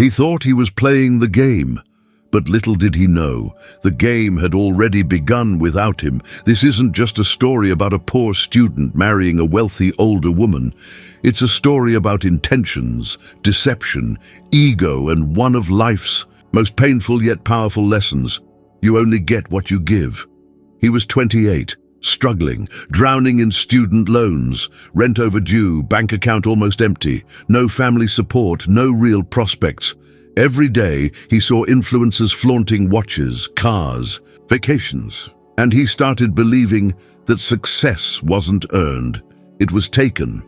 He thought he was playing the game, but little did he know, the game had already begun without him. This isn't just a story about a poor student marrying a wealthy older woman. It's a story about intentions, deception, ego, and one of life's most painful yet powerful lessons. You only get what you give. He was 28, struggling, drowning in student loans, rent overdue, bank account almost empty, no family support, no real prospects. Every day he saw influencers flaunting watches, cars, vacations, and he started believing that success wasn't earned, it was taken.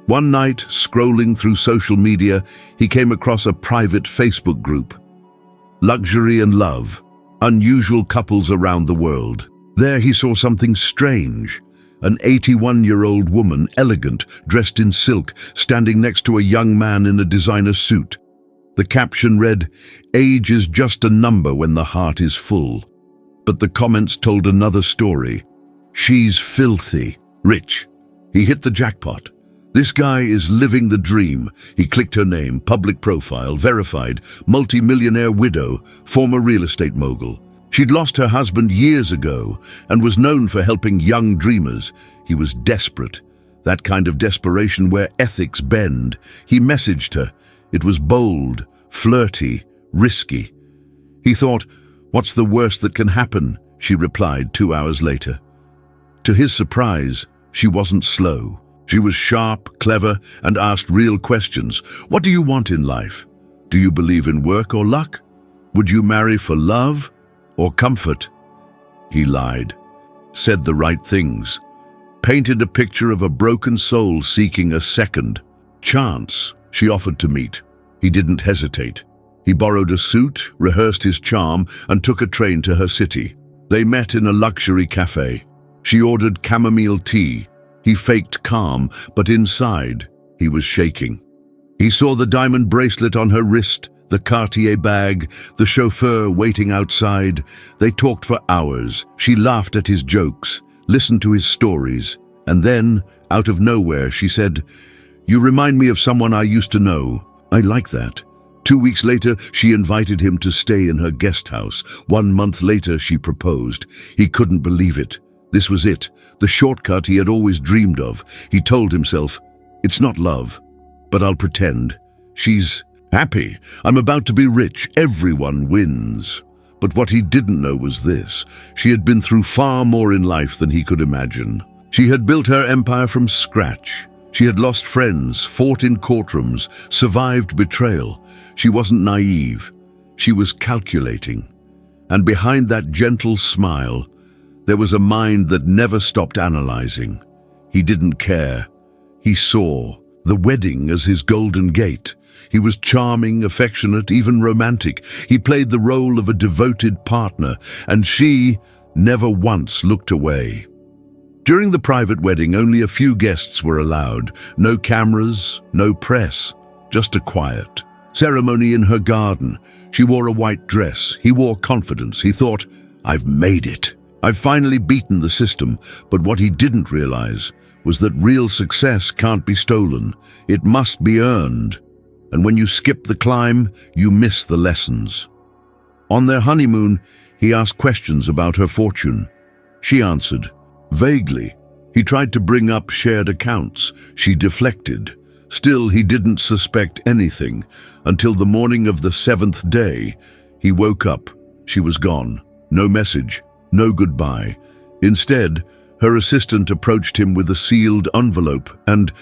One night, scrolling through social media, he came across a private Facebook group. Luxury and love, unusual couples around the world. There he saw something strange. An 81-year-old woman, elegant, dressed in silk, standing next to a young man in a designer suit. The caption read, "Age is just a number when the heart is full." But the comments told another story. She's filthy, rich. He hit the jackpot. This guy is living the dream. He clicked her name, public profile, verified, multi-millionaire widow, former real estate mogul. She'd lost her husband years ago and was known for helping young dreamers. He was desperate, that kind of desperation where ethics bend. He messaged her. It was bold, flirty, risky. He thought, "What's the worst that can happen?" She replied 2 hours later. To his surprise, she wasn't slow. She was sharp, clever, and asked real questions. What do you want in life? Do you believe in work or luck? Would you marry for love or comfort? He lied, said the right things, painted a picture of a broken soul seeking a second chance. She offered to meet. He didn't hesitate. He borrowed a suit, rehearsed his charm, and took a train to her city. They met in a luxury cafe. She ordered chamomile tea. He faked calm, but inside, he was shaking. He saw the diamond bracelet on her wrist, the Cartier bag, the chauffeur waiting outside. They talked for hours. She laughed at his jokes, listened to his stories, and then, out of nowhere, she said, "You remind me of someone I used to know. I like that." 2 weeks later, she invited him to stay in her guest house. 1 month later, she proposed. He couldn't believe it. This was it, the shortcut he had always dreamed of. He told himself, "It's not love, but I'll pretend. She's happy. I'm about to be rich. Everyone wins." But what he didn't know was this. She had been through far more in life than he could imagine. She had built her empire from scratch. She had lost friends, fought in courtrooms, survived betrayal. She wasn't naive. She was calculating. And behind that gentle smile, there was a mind that never stopped analyzing. He didn't care. He saw the wedding as his golden gate. He was charming, affectionate, even romantic. He played the role of a devoted partner, and she never once looked away. During the private wedding, only a few guests were allowed. No cameras, no press, just a quiet ceremony in her garden. She wore a white dress. He wore confidence. He thought, "I've made it. I've finally beaten the system." But what he didn't realize was that real success can't be stolen. It must be earned. And when you skip the climb, you miss the lessons. On their honeymoon, he asked questions about her fortune. She answered vaguely. He tried to bring up shared accounts. She deflected. Still, he didn't suspect anything until the morning of the 7th day. He woke up. She was gone. No message, no goodbye. Instead, her assistant approached him with a sealed envelope, and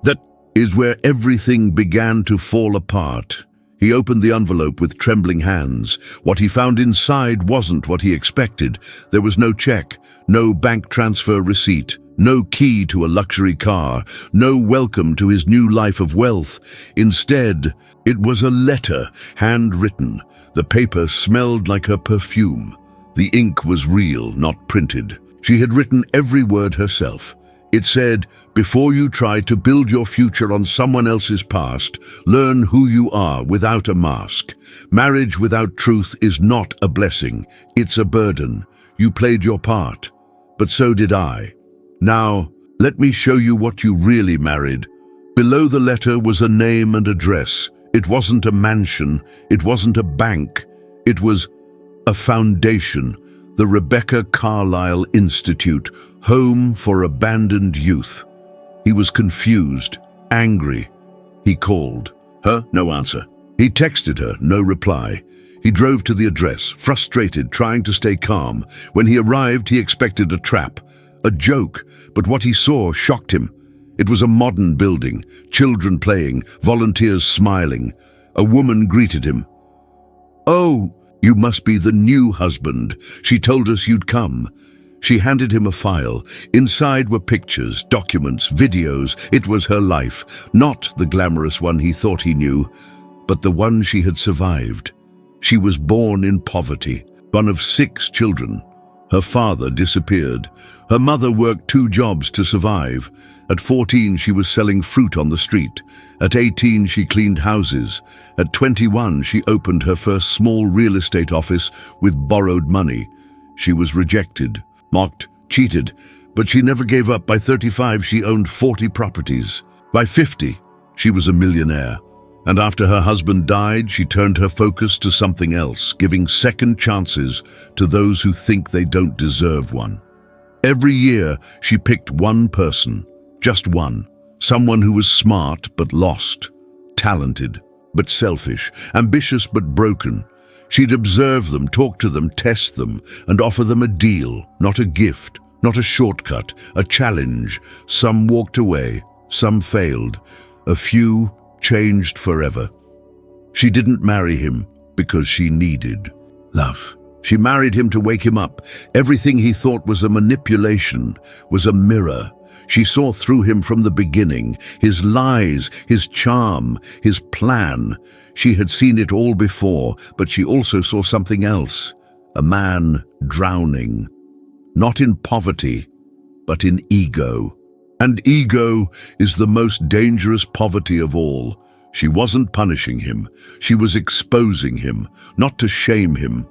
that is where everything began to fall apart. He opened the envelope with trembling hands. What he found inside wasn't what he expected. There was no check, no bank transfer receipt, no key to a luxury car, no welcome to his new life of wealth. Instead, it was a letter, handwritten. The paper smelled like her perfume. The ink was real, not printed. She had written every word herself. It said, "Before you try to build your future on someone else's past, learn who you are without a mask. Marriage without truth is not a blessing. It's a burden. You played your part, but so did I. Now, let me show you what you really married." Below the letter was a name and address. It wasn't a mansion, it wasn't a bank, it was a foundation, the Rebecca Carlyle Institute, home for abandoned youth. He was confused, angry. He called. Her? No answer. He texted her, no reply. He drove to the address, frustrated, trying to stay calm. When he arrived, he expected a trap, a joke, but what he saw shocked him. It was a modern building, children playing, volunteers smiling. A woman greeted him. "Oh, you must be the new husband. She told us you'd come." She handed him a file. Inside were pictures, documents, videos. It was her life, not the glamorous one he thought he knew, but the one she had survived. She was born in poverty, one of 6 children. Her father disappeared. Her mother worked 2 jobs to survive. At 14, she was selling fruit on the street. At 18, she cleaned houses. At 21, she opened her first small real estate office with borrowed money. She was rejected, mocked, cheated, but she never gave up. By 35, she owned 40 properties. By 50, she was a millionaire. And after her husband died, she turned her focus to something else, giving second chances to those who think they don't deserve one. Every year, she picked one person, just one, someone who was smart but lost, talented but selfish, ambitious but broken. She'd observe them, talk to them, test them, and offer them a deal, not a gift, not a shortcut, a challenge. Some walked away, some failed, a few changed forever. She didn't marry him because she needed love. She married him to wake him up. Everything he thought was a manipulation was a mirror. She saw through him from the beginning, his lies, his charm, his plan. She had seen it all before, but she also saw something else, a man drowning. Not in poverty, but in ego. And ego is the most dangerous poverty of all. She wasn't punishing him. She was exposing him, not to shame him,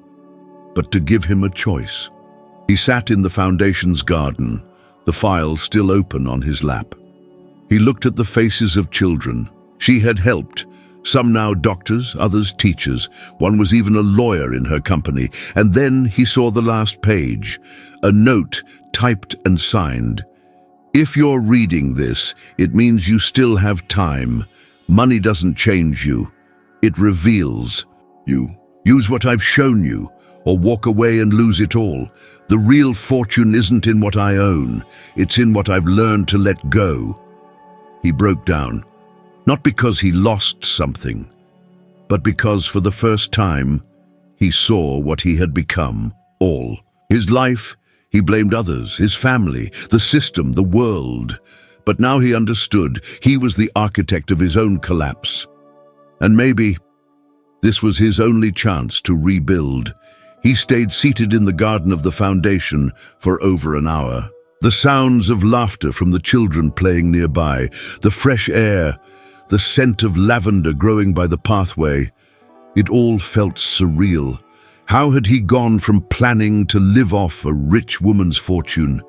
but to give him a choice. He sat in the foundation's garden, the file still open on his lap. He looked at the faces of children. She had helped, some now doctors, others teachers. One was even a lawyer in her company. And then he saw the last page, a note typed and signed. If you're reading this, it means you still have time. Money doesn't change you. It reveals you. Use what I've shown you, or walk away and lose it all. The real fortune isn't in what I own. It's in what I've learned to let go. He broke down, not because he lost something, but because for the first time, he saw what he had become, all. His life, he blamed others, his family, the system, the world. But now he understood he was the architect of his own collapse. And maybe this was his only chance to rebuild. He stayed seated in the garden of the foundation for over an hour. The sounds of laughter from the children playing nearby, the fresh air, the scent of lavender growing by the pathway. It all felt surreal. How had he gone from planning to live off a rich woman's fortune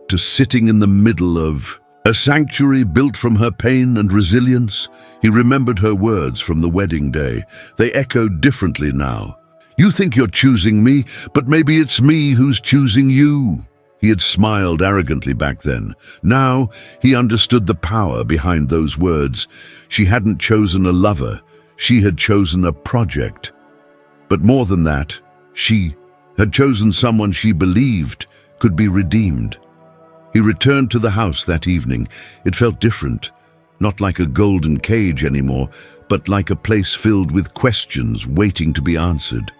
to sitting in the middle of a sanctuary built from her pain and resilience? He remembered her words from the wedding day. They echoed differently now. You think you're choosing me, but maybe it's me who's choosing you. He had smiled arrogantly back then. Now he understood the power behind those words. She hadn't chosen a lover. She had chosen a project. But more than that, she had chosen someone she believed could be redeemed. He returned to the house that evening. It felt different, not like a golden cage anymore, but like a place filled with questions waiting to be answered.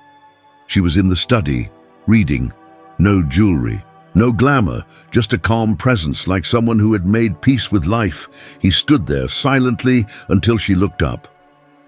She was in the study, reading. No jewelry, no glamour, just a calm presence, like someone who had made peace with life. He stood there silently until she looked up.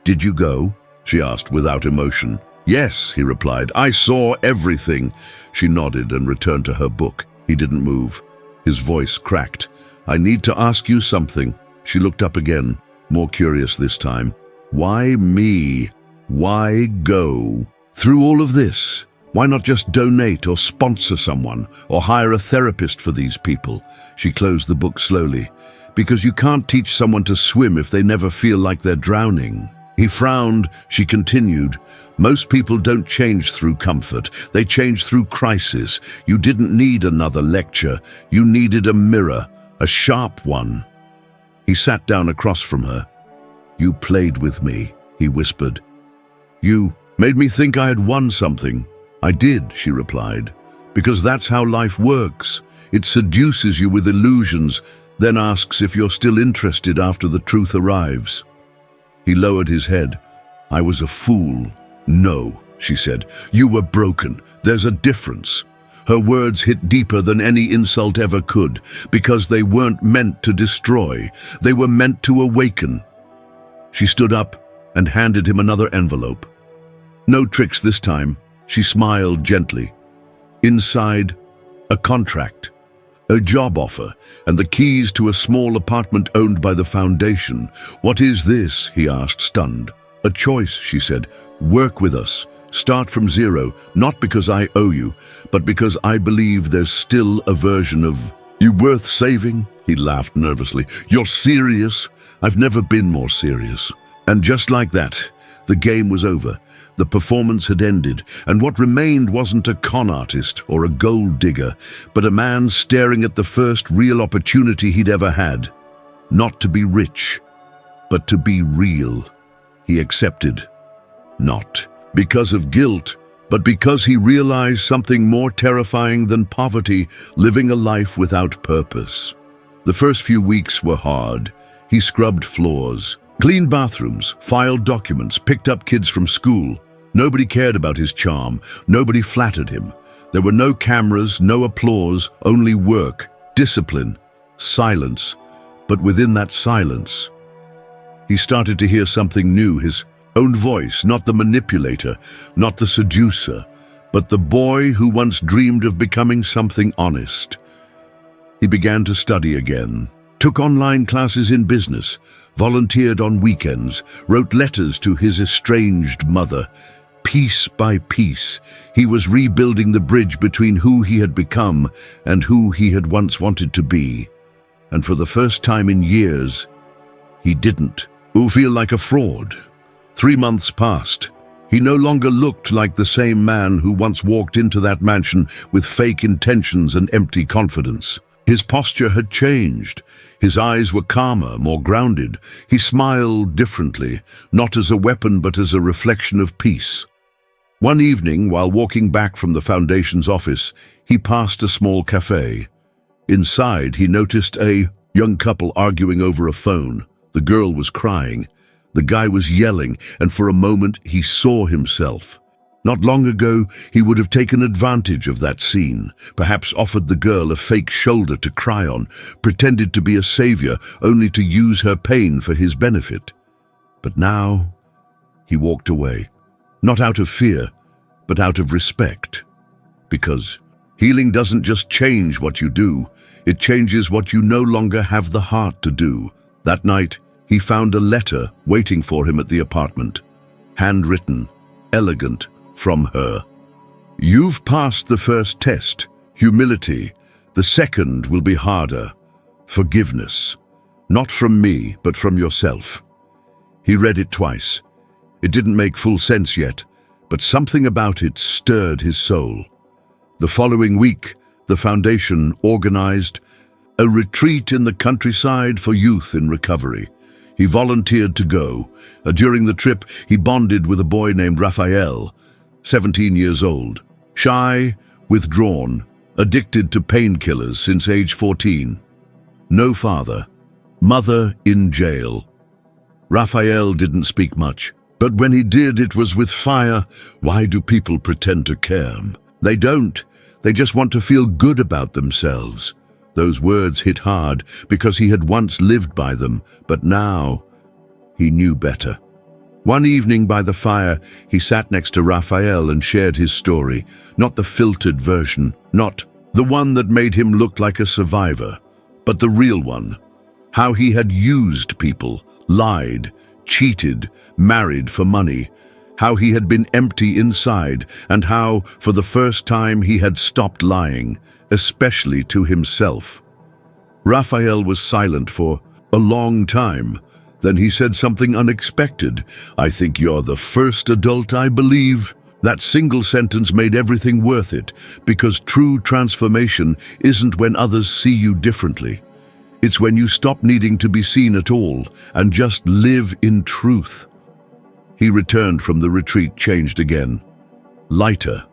"Did you go?" she asked without emotion. "Yes," he replied. "I saw everything." She nodded and returned to her book. He didn't move. His voice cracked. "I need to ask you something." She looked up again, more curious this time. "Why me? Why go? Through all of this, why not just donate or sponsor someone or hire a therapist for these people?" She closed the book slowly. "Because you can't teach someone to swim if they never feel like they're drowning." He frowned. She continued, "Most people don't change through comfort. They change through crisis. You didn't need another lecture. You needed a mirror, a sharp one." He sat down across from her. "You played with me," he whispered. "You made me think I had won something." "I did," she replied, "because that's how life works. It seduces you with illusions, then asks if you're still interested after the truth arrives." He lowered his head. "I was a fool." "No," she said. "You were broken. There's a difference." Her words hit deeper than any insult ever could, because they weren't meant to destroy. They were meant to awaken. She stood up and handed him another envelope. "No tricks this time," she smiled gently. Inside, a contract, a job offer, and the keys to a small apartment owned by the foundation. "What is this?" he asked, stunned. "A choice," she said. "Work with us. Start from zero, not because I owe you, but because I believe there's still a version of you worth saving." He laughed nervously. "You're serious?" "I've never been more serious." And just like that, the game was over. The performance had ended, and what remained wasn't a con artist or a gold digger, but a man staring at the first real opportunity he'd ever had. Not to be rich, but to be real. He accepted. Not because of guilt, but because he realized something more terrifying than poverty, living a life without purpose. The first few weeks were hard. He scrubbed floors, cleaned bathrooms, filed documents, picked up kids from school. Nobody cared about his charm. Nobody flattered him. There were no cameras, no applause, only work, discipline, silence. But within that silence, he started to hear something new, his own voice, not the manipulator, not the seducer, but the boy who once dreamed of becoming something honest. He began to study again, took online classes in business, volunteered on weekends, wrote letters to his estranged mother. Piece by piece, he was rebuilding the bridge between who he had become and who he had once wanted to be. And for the first time in years, he didn't feel like a fraud. 3 months passed. He no longer looked like the same man who once walked into that mansion with fake intentions and empty confidence. His posture had changed. His eyes were calmer, more grounded. He smiled differently, not as a weapon but as a reflection of peace. One evening, while walking back from the foundation's office, he passed a small cafe. Inside, he noticed a young couple arguing over a phone. The girl was crying. The guy was yelling, and for a moment he saw himself. Not long ago, he would have taken advantage of that scene, perhaps offered the girl a fake shoulder to cry on, pretended to be a savior only to use her pain for his benefit. But now, he walked away, not out of fear, but out of respect. Because healing doesn't just change what you do, it changes what you no longer have the heart to do. That night, he found a letter waiting for him at the apartment, handwritten, elegant, from her. "You've passed the first test, humility. The second will be harder, forgiveness. Not from me, but from yourself." He read it twice. It didn't make full sense yet, but something about it stirred his soul. The following week, the foundation organized a retreat in the countryside for youth in recovery. He volunteered to go. During the trip, he bonded with a boy named Raphael, 17 years old, shy, withdrawn, addicted to painkillers since age 14. No father, mother in jail. Raphael didn't speak much, but when he did, it was with fire. Why do people pretend to care? They don't. They just want to feel good about themselves. Those words hit hard because he had once lived by them, but now he knew better. One evening by the fire, he sat next to Raphael and shared his story, not the filtered version, not the one that made him look like a survivor, but the real one. How he had used people, lied, cheated, married for money. How he had been empty inside, and how, for the first time, he had stopped lying, especially to himself. Raphael was silent for a long time, Then he said something unexpected. "I think you're the first adult I believe." That single sentence made everything worth it, because true transformation isn't when others see you differently. It's when you stop needing to be seen at all and just live in truth. He returned from the retreat changed again. Lighter,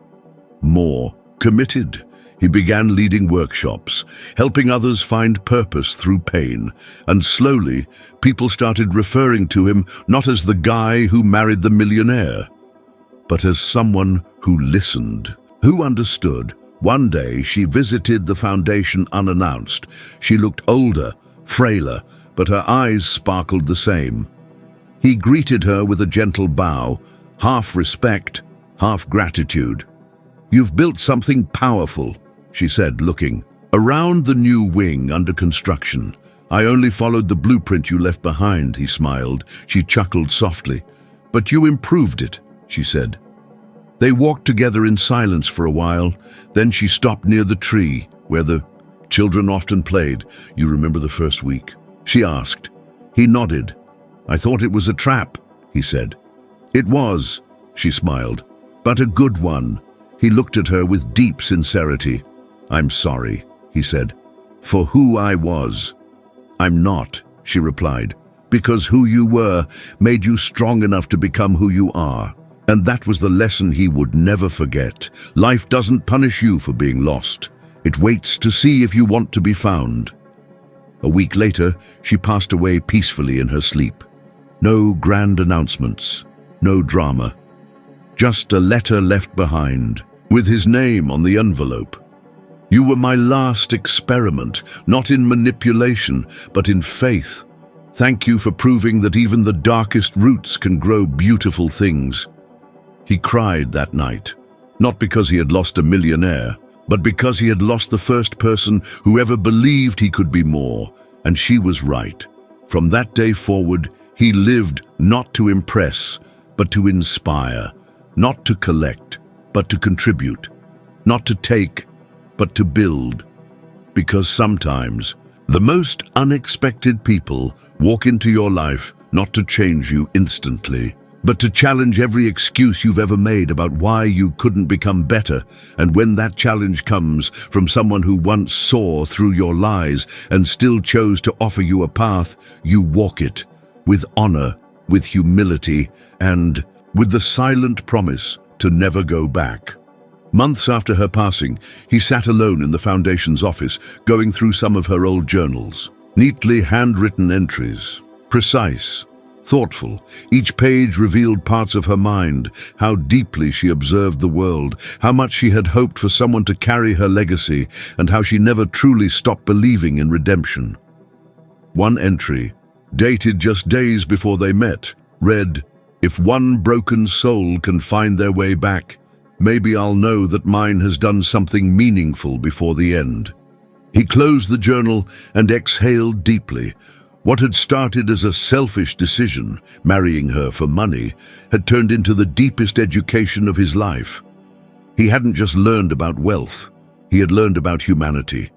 more committed. He began leading workshops, helping others find purpose through pain, and slowly people started referring to him not as the guy who married the millionaire, but as someone who listened, who understood. One day she visited the foundation unannounced. She looked older, frailer, but her eyes sparkled the same. He greeted her with a gentle bow, half respect, half gratitude. "You've built something powerful," she said, looking around the new wing under construction. "I only followed the blueprint you left behind," he smiled. She chuckled softly. "But you improved it," she said. They walked together in silence for a while. Then she stopped near the tree where the children often played. "You remember the first week?" she asked. He nodded. "I thought it was a trap," he said. "It was," she smiled, "but a good one." He looked at her with deep sincerity. "I'm sorry," he said, "for who I was." "I'm not," she replied, "because who you were made you strong enough to become who you are." And that was the lesson he would never forget. Life doesn't punish you for being lost. It waits to see if you want to be found. A week later, she passed away peacefully in her sleep. No grand announcements, no drama. Just a letter left behind, with his name on the envelope. "You were my last experiment, not in manipulation, but in faith. Thank you for proving that even the darkest roots can grow beautiful things." He cried that night, not because he had lost a millionaire, but because he had lost the first person who ever believed he could be more, and she was right. From that day forward, he lived not to impress, but to inspire, not to collect, but to contribute, not to take, but to build. Because sometimes, the most unexpected people walk into your life not to change you instantly, but to challenge every excuse you've ever made about why you couldn't become better. And when that challenge comes from someone who once saw through your lies and still chose to offer you a path, you walk it with honor, with humility, and with the silent promise to never go back. Months after her passing, he sat alone in the foundation's office, going through some of her old journals. Neatly handwritten entries, precise, thoughtful. Each page revealed parts of her mind, how deeply she observed the world, how much she had hoped for someone to carry her legacy, and how she never truly stopped believing in redemption. One entry, dated just days before they met, read, "If one broken soul can find their way back, maybe I'll know that mine has done something meaningful before the end." He closed the journal and exhaled deeply. What had started as a selfish decision, marrying her for money, had turned into the deepest education of his life. He hadn't just learned about wealth, he had learned about humanity,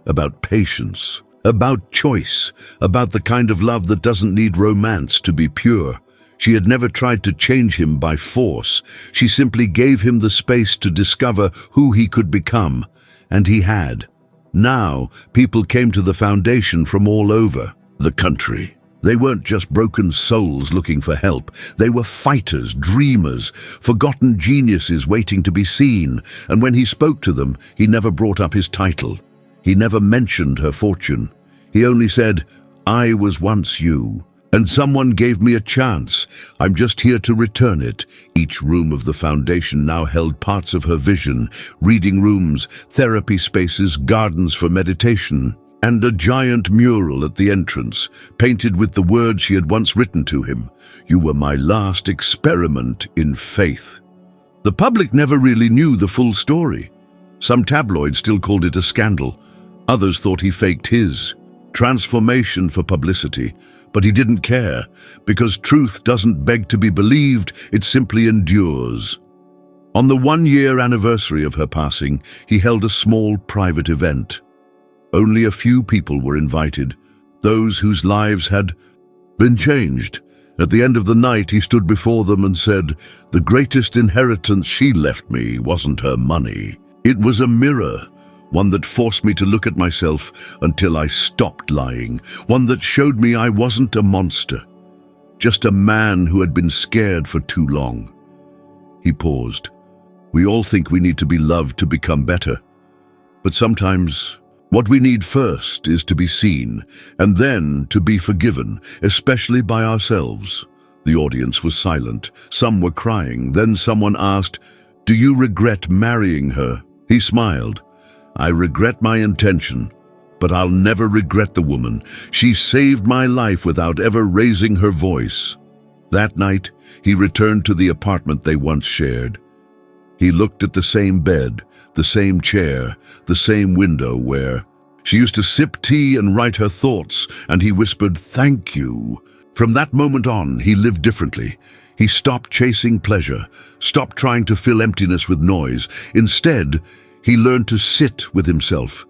about patience, about choice, about the kind of love that doesn't need romance to be pure. She had never tried to change him by force. She simply gave him the space to discover who he could become, and he had. Now, people came to the foundation from all over the country. They weren't just broken souls looking for help. They were fighters, dreamers, forgotten geniuses waiting to be seen. And when he spoke to them, he never brought up his title. He never mentioned her fortune. He only said, "I was once you, and someone gave me a chance. I'm just here to return it." Each room of the foundation now held parts of her vision: reading rooms, therapy spaces, gardens for meditation, and a giant mural at the entrance, painted with the words she had once written to him: "You were my last experiment in faith." The public never really knew the full story. Some tabloids still called it a scandal. Others thought he faked his transformation for publicity. But he didn't care, because truth doesn't beg to be believed, it simply endures. On the 1-year anniversary of her passing, he held a small private event. Only a few people were invited, those whose lives had been changed. At the end of the night, he stood before them and said, "The greatest inheritance she left me wasn't her money. It was a mirror, one that forced me to look at myself until I stopped lying, one that showed me I wasn't a monster, just a man who had been scared for too long." He paused. We all think we need to be loved to become better. But sometimes what we need first is to be seen, and then to be forgiven, especially by ourselves. The audience was silent. Some were crying. Then someone asked, "Do you regret marrying her?" He smiled. "I regret my intention, but I'll never regret the woman. She saved my life without ever raising her voice." That night, he returned to the apartment they once shared. He looked at the same bed, the same chair, the same window where she used to sip tea and write her thoughts, and he whispered, "Thank you." From that moment on, he lived differently. He stopped chasing pleasure, stopped trying to fill emptiness with noise. Instead, he learned to sit with himself,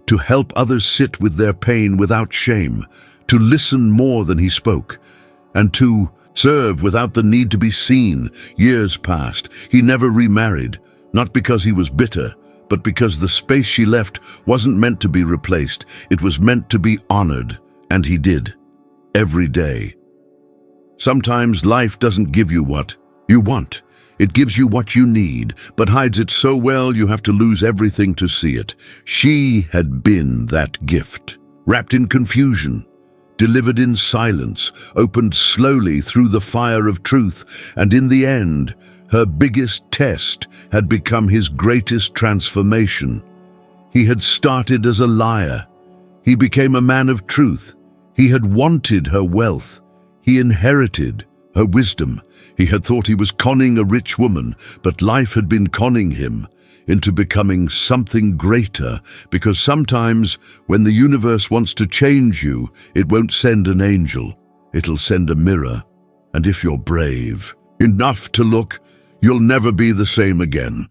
to help others sit with their pain without shame, to listen more than he spoke, and to serve without the need to be seen. Years passed. He never remarried, not because he was bitter, but because the space she left wasn't meant to be replaced. It was meant to be honored, and he did, every day. Sometimes life doesn't give you what you want. It gives you what you need, but hides it so well you have to lose everything to see it. She had been that gift, wrapped in confusion, delivered in silence, opened slowly through the fire of truth, and in the end, her biggest test had become his greatest transformation. He had started as a liar. He became a man of truth. He had wanted her wealth. He inherited her wisdom. He had thought he was conning a rich woman, but life had been conning him into becoming something greater, because sometimes when the universe wants to change you, it won't send an angel. It'll send a mirror. And if you're brave enough to look, you'll never be the same again.